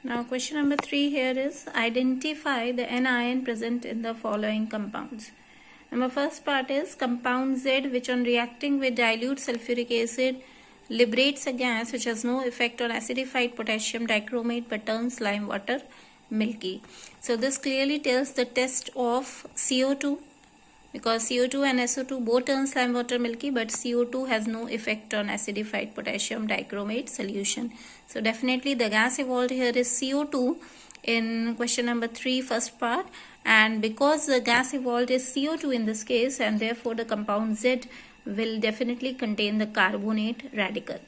Now question number 3 here is identify the anion present in the following compounds. Number first part is compound Z, which on reacting with dilute sulfuric acid liberates a gas which has no effect on acidified potassium dichromate but turns lime water milky. So this clearly tells the test of CO2, because CO2 and SO2 both turn lime water milky, but CO2 has no effect on acidified potassium dichromate solution. So definitely the gas evolved here is CO2 in question number 3 first part, and because the gas evolved is CO2 in this case, and therefore the compound Z will definitely contain the carbonate radical.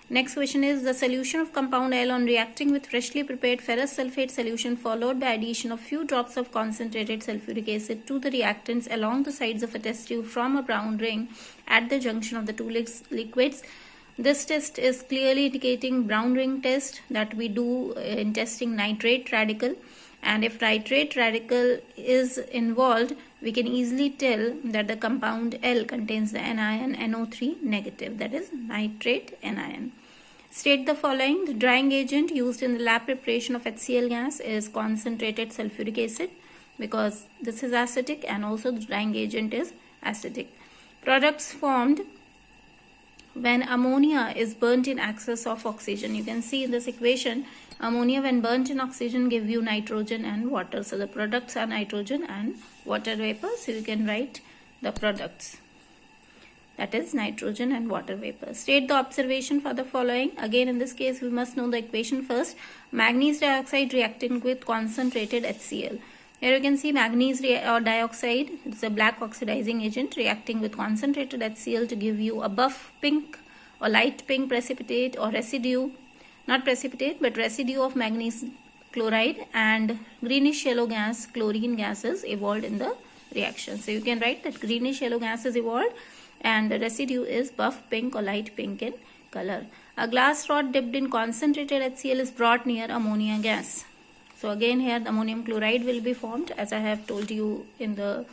Next question is the solution of compound L on reacting with freshly prepared ferrous sulfate solution followed by addition of few drops of concentrated sulfuric acid to the reactants along the sides of a test tube from a brown ring at the junction of the two liquids. This test is clearly indicating brown ring test that we do in testing nitrate radical, and if nitrate radical is involved, we can easily tell that the compound L contains the anion NO3 negative, that is nitrate anion. State the following: the drying agent used in the lab preparation of HCl gas is concentrated sulfuric acid, because this is acidic and also the drying agent is acidic. Products formed when ammonia is burnt in excess of oxygen. You can see in this equation, ammonia when burnt in oxygen give you nitrogen and water. So the products are nitrogen and water vapor. So you can write the products, that is nitrogen and water vapor. State the observation for the following. Again in this case we must know the equation first. Manganese dioxide reacting with concentrated HCl. Here you can see manganese dioxide, it's a black oxidizing agent reacting with concentrated HCl to give you a buff pink or light pink precipitate or residue, not precipitate but residue of manganese chloride, and greenish yellow gas, chlorine gases evolved in the reaction. So you can write that greenish yellow gas is evolved and the residue is buff pink or light pink in color. A glass rod dipped in concentrated HCl is brought near ammonia gas. So again here the ammonium chloride will be formed, as I have told you in the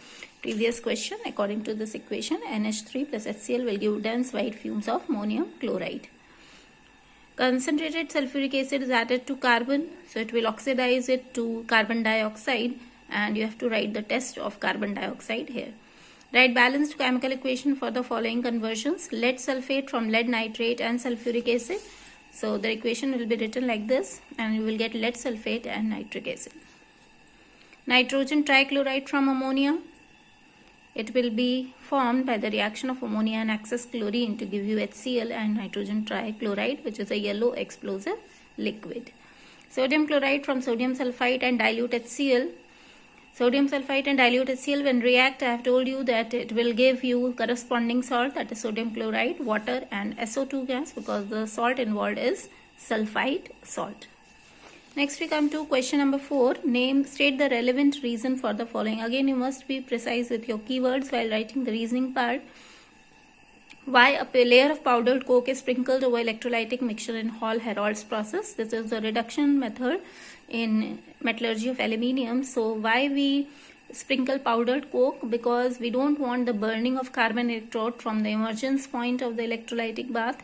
previous question. According to this equation, NH3 plus HCl will give dense white fumes of ammonium chloride. Concentrated sulfuric acid is added to carbon, so it will oxidize it to carbon dioxide, and you have to write the test of carbon dioxide here. Write balanced chemical equation for the following conversions: lead sulfate from lead nitrate and sulfuric acid. So the equation will be written like this, and you will get lead sulfate and nitric acid. Nitrogen trichloride from ammonia. It will be formed by the reaction of ammonia and excess chlorine to give you HCl and nitrogen trichloride, which is a yellow explosive liquid. Sodium chloride from sodium sulfite and dilute HCl. Sodium sulfite and dilute HCl when react, I have told you that it will give you corresponding salt, that is sodium chloride, water and SO2 gas, because the salt involved is sulfite salt. Next we come to question number 4. State the relevant reason for the following. Again you must be precise with your keywords while writing the reasoning part. Why a layer of powdered coke is sprinkled over electrolytic mixture in Hall-Herold's process. This is the reduction method in metallurgy of aluminium. So why we sprinkle powdered coke? Because we don't want the burning of carbon electrode from the emergence point of the electrolytic bath,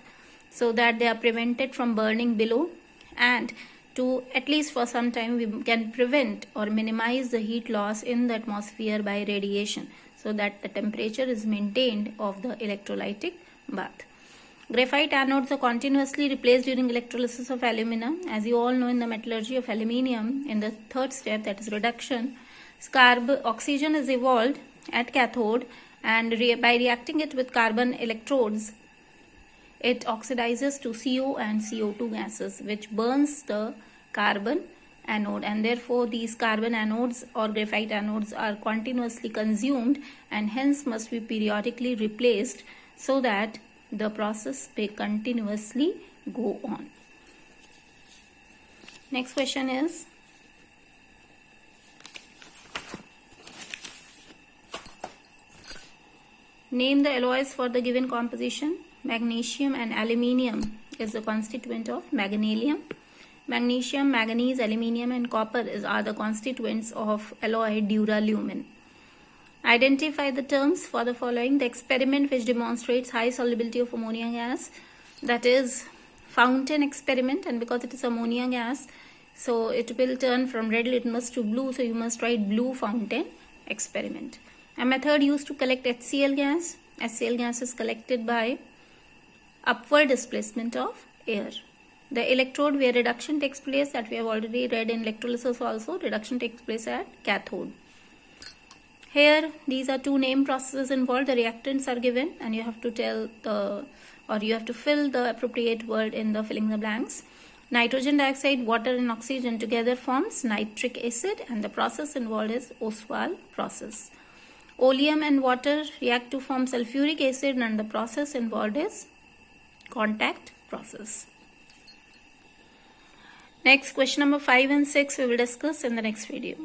so that they are prevented from burning below, and to at least for some time we can prevent or minimize the heat loss in the atmosphere by radiation, so that the temperature is maintained of the electrolytic bath. Graphite anodes are continuously replaced during electrolysis of alumina. As you all know, in the metallurgy of aluminium, in the third step, that is reduction, oxygen is evolved at cathode, and by reacting it with carbon electrodes, it oxidizes to CO and CO2 gases, which burns the carbon anode, and therefore these carbon anodes or graphite anodes are continuously consumed and hence must be periodically replaced, so that the process may continuously go on. Next question is, name the alloys for the given composition. Magnesium and aluminium is the constituent of magnesium. Magnesium, manganese, aluminium and copper are the constituents of alloy duralumin. Identify the terms for the following. The experiment which demonstrates high solubility of ammonia gas, that is fountain experiment, and because it is ammonia gas, So it will turn from red litmus to blue. So you must write blue fountain experiment. A method used to collect HCl gas. HCl gas is collected by upward displacement of air. The electrode where reduction takes place, that we have already read in electrolysis also, reduction takes place at cathode. Here these are two name processes involved. The reactants are given and you have to tell you have to fill the appropriate word in the filling the blanks. Nitrogen dioxide, water and oxygen together forms nitric acid, and the process involved is Ostwald process. Oleum and water react to form sulfuric acid, and the process involved is contact process. Next, question number 5 and 6 we will discuss in the next video.